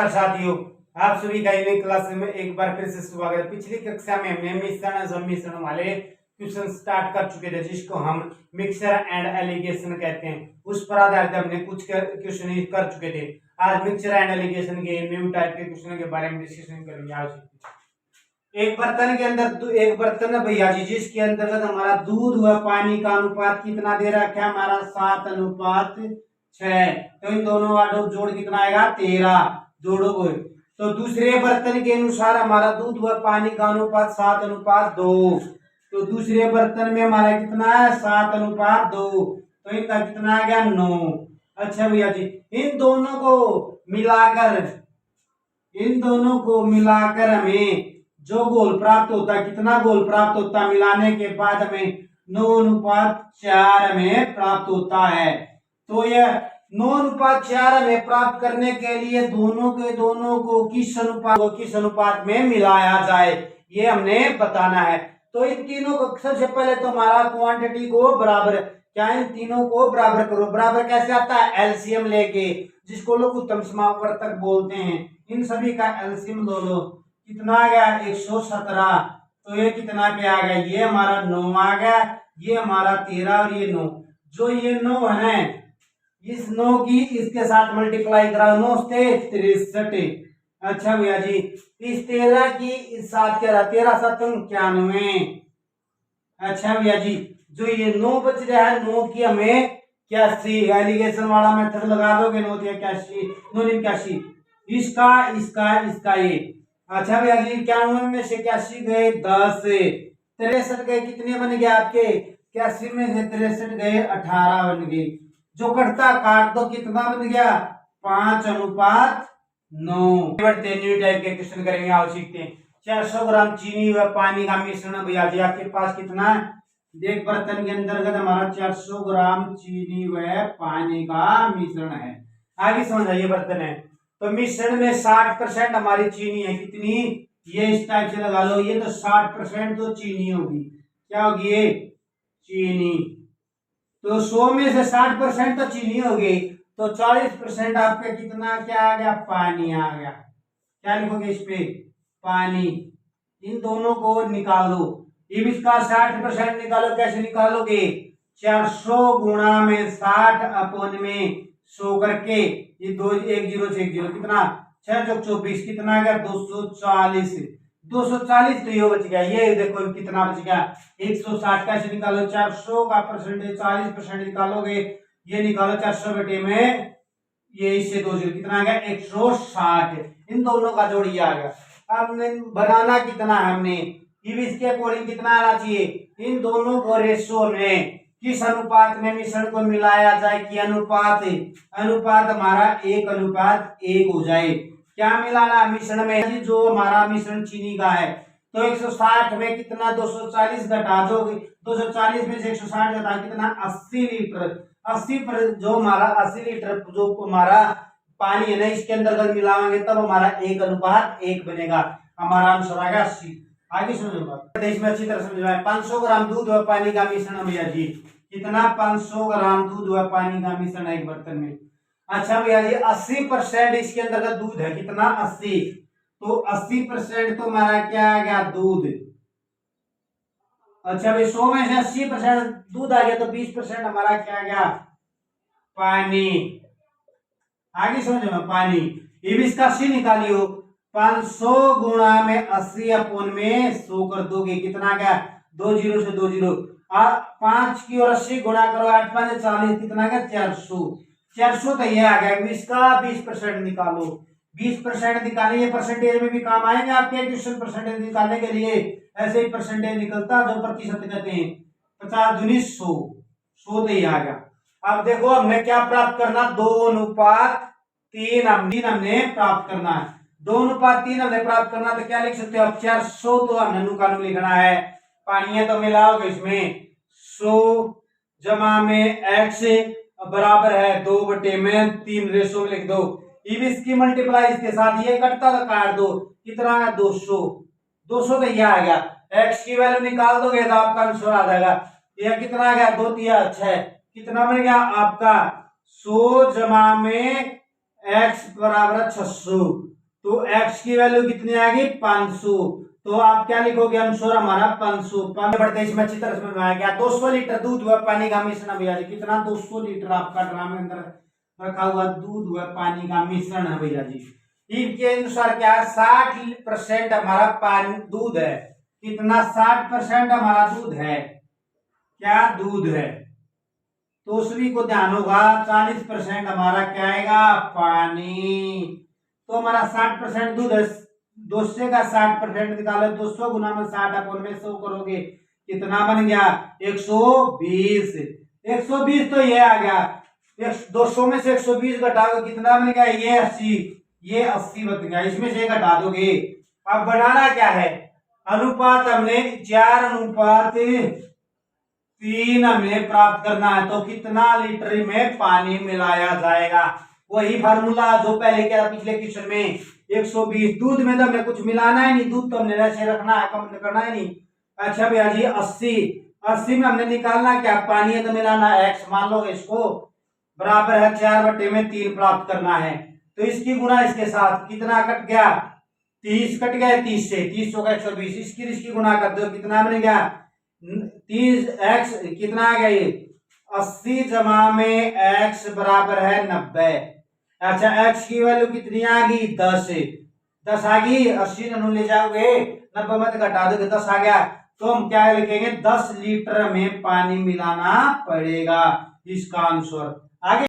नमस्कार साथियों, आप सभी का यूनिक क्लास में एक बार फिर से स्वागत है। पिछली कक्षा में हमने मिश्रण वाले क्वेश्चन स्टार्ट कर चुके थे, जिसको हम मिक्सचर एंड एलिगेशन कहते हैं। उस पर आधारित हमने कुछ क्वेश्चन कर चुके थे। आज मिक्सचर एंड एलिगेशन के न्यू टाइप के क्वेश्चन के बारे में डिस्कशन करेंगे। आज एक बर्तन के अंदर एक बर्तन है भैया जी, जिसके अंतर्गत हमारा दूध व पानी का अनुपात कितना दे रखा है, हमारा 7:6। तो इन दोनों का जोड़ कितना आएगा, 13 जोड़ोगे। तो दूसरे बर्तन के अनुसार हमारा दूध व पानी का अनुपात 7:2। तो दूसरे बर्तन में हमारा कितना है, 7:2। तो इनका कितना आ गया, 9। अच्छा भैया जी, इन दोनों को मिलाकर हमें जो गोल प्राप्त होता है, कितना गोल प्राप्त होता है मिलाने के बाद हमें 9:4 हमें प्राप्त होता है। तो यह 9:4 हमें प्राप्त करने के लिए दोनों को किस अनुपात में मिलाया जाए, ये हमने बताना है। तो इन तीनों को सबसे पहले तो हमारा क्वांटिटी को बराबर, क्या इन तीनों को बराबर करो। बराबर कैसे आता है, एलसीएम लेके, जिसको लोग उत्तम समावर्तक बोलते हैं। इन सभी का एलसीएम लो, कितना आ गया, 117। तो ये कितना पे आ गया, ये हमारा 9 आ गया, ये हमारा 13 और ये 9। जो ये 9 है, इस 9 की इसके साथ मल्टीप्लाई करा, 9 से 63। अच्छा भैया जी, इस 13 की इस साथ क्या रहा, 13 7 91। अच्छा भैया जी, जो ये 9 बच रहा है, 9 की हमें 81, एलिगेशन वाला मेथड लगा दोगे, 9 की 81, 9 81, इसका ये। अच्छा भैया जी, 91 में से 81 गए 10, 63 गए, कितने बन गए आपके, 81 में से 63 गए 18 बन गए। जो कटता काट दो, कितना बन गया, 5:9। बढ़ते न्यू टाइप के क्वेश्चन करेंगे, आओ सीखते हैं। 400 ग्राम चीनी व पानी का मिश्रण भैया जी आपके पास कितना है, एक बर्तन के अंतर्गत हमारा 400 ग्राम चीनी व पानी का मिश्रण है। आगे समझाइए, बर्तन है तो मिश्रण में 60% हमारी चीनी है, कितनी, ये इस टाइप से लगा लो, ये तो 60% तो चीनी होगी, क्या होगी ये, चीनी। तो 100 में से 60% तो चीनी हो गई, तो 40% आपका कितना क्या आ गया, पानी आ गया। क्या लिखोगे इस पे, पानी। इन दोनों को निकालो, अब इसका 60% निकालो, कैसे निकालोगे, 400 गुणा में 60 अपन में 100 करके, ये 2 1 0 से 1 0, कितना 6 चौक 24, कितना आ गया, 240। 240 तो ये बच गया, ये देखो कितना बच गया, 160। कैसे निकालो, 400 का परसेंटेज 40% निकालोगे, ये निकालो 400 बटे में ये इससे 2 0, कितना आ गया, 160। इन दोनों का जोड़ ये आ गया। अब बनाना कितना है हमने, इसके अकॉर्डिंग कितना आना चाहिए, इन दोनों को रेशो में किस अनुपात में मिश्रण को मिलाया जाए कि अनुपात हमारा 1:1 हो जाए। क्या मिलाना मिश्रण में, जो हमारा मिश्रण चीनी का है, तो 160 में कितना 240 घटा दोगे, 240 में से 160 घटा कितना 80 लीटर। 80 पर जो हमारा 80 लीटर जो हमारा पानी है ना, इसके अंदर मिलाएंगे तब हमारा 1:1 बनेगा। हमारा आंसर आ गया 80। आगे समझो, इसमें अच्छी तरह समझाए। 500 ग्राम दूध व पानी का मिश्रण भैया जी, कितना, 500 ग्राम दूध व पानी का मिश्रण है एक बर्तन में। अच्छा भैया जी, 80% इसके अंदर का दूध है, कितना 80। तो 80% तो हमारा क्या आ गया, दूध। अच्छा भाई, 100 में से 80% दूध आ गया, तो 20% हमारा क्या आ गया, पानी। आगे समझो, पानी। अब इसका सी निकालियो, 500 गुणा में 80 अपन में 100 कर दोगे, कितना गया, 2 0 से 2 0, 5 की और 80 गुणा करो, 8 5 40, कितना गया, 400। 400 तो ये आ गया। इसका 20% निकालो, 20% निकालिए, परसेंटेज में भी काम आएंगे आपके क्वेश्चन। परसेंटेज निकालने के लिए ऐसे ही परसेंटेज निकलता, जो प्रतिशत कहते हैं, 50 दूनी 100, 100 तो ये आ गया। अब देखो हमने क्या प्राप्त करना, 2:3 हमने प्राप्त करना है। 2:3 हमने प्राप्त करना, तो क्या लिख सकते हो, अब 400 तो हमने नुकानू लिखना है, पानी है तो मिलाओगे इसमें 100 जमा में x बराबर है 2/3 रेशो में लिख दो। अब इसकी मल्टीप्लाई इसके साथ, ये कटता तो काट दो, कितना है 200। 200 तो ये आ गया, x की वैल्यू निकाल दोगे तो आपका आंसर आ जाएगा। यह कितना आ गया, 2 3 6, कितना बन गया आपका 100 जमा में x बराबर 600। तो x की वैल्यू कितनी आएगी 500। तो आप क्या लिखोगे आंसर हमारा 500। बढ़ते इसमें अच्छी तरह समझ में आ गया। 200 लीटर दूध हुआ पानी का मिश्रण भैया जी, कितना 200 लीटर आपका ड्राम के अंदर रखा हुआ दूध हुआ पानी का मिश्रण है भैया जी। इनके अनुसार क्या है 60% हमारा पानी दूध है। कितना 60% हमारा दूध है, क्या दूध है। तो सभी को ध्यान होगा 40% हमारा क्या आएगा पानी। तो हमारा 60% दूध है, 200 का 60% निकालो, 200 गुना में 60 अपन में 100 करोगे कितना बन गया 120। 120 तो ये आ गया, 200 में से 120 घटाओगे कितना बन गया ये 80। ये 80 बन गया, इसमें से घटा दोगे। अब बनाना क्या है अनुपात, हमने 4:3 हमें प्राप्त करना है। तो कितना लीटर में पानी मिलाया जाएगा, वही फार्मूला जो पहले क्या पिछले क्वेश्चन में 120। दूध में तो हमने कुछ मिलाना है नहीं, दूध तो हमने वैसे रखना है, कम करना है नहीं। अच्छा भैया जी 80 में हमने निकालना क्या पानी है तो मिलाना है x, मान लो इसको बराबर है 4/3 प्राप्त करना है। तो इसकी गुना इसके साथ कितना कट गया 30 कट गया 30 से 30 होगा 120। इसकी गुना कर दो कितना बन गया 30x कितना आ गया ये 80 जमा में x बराबर है 90। अच्छा x की वैल्यू कितनी आ गई 10 आ गई। 80 ननू ले जाओगे 90 में घटा दोगे 10 आ गया। तो हम क्या लिखेंगे 10 लीटर में पानी मिलाना पड़ेगा इसका आंसर। आगे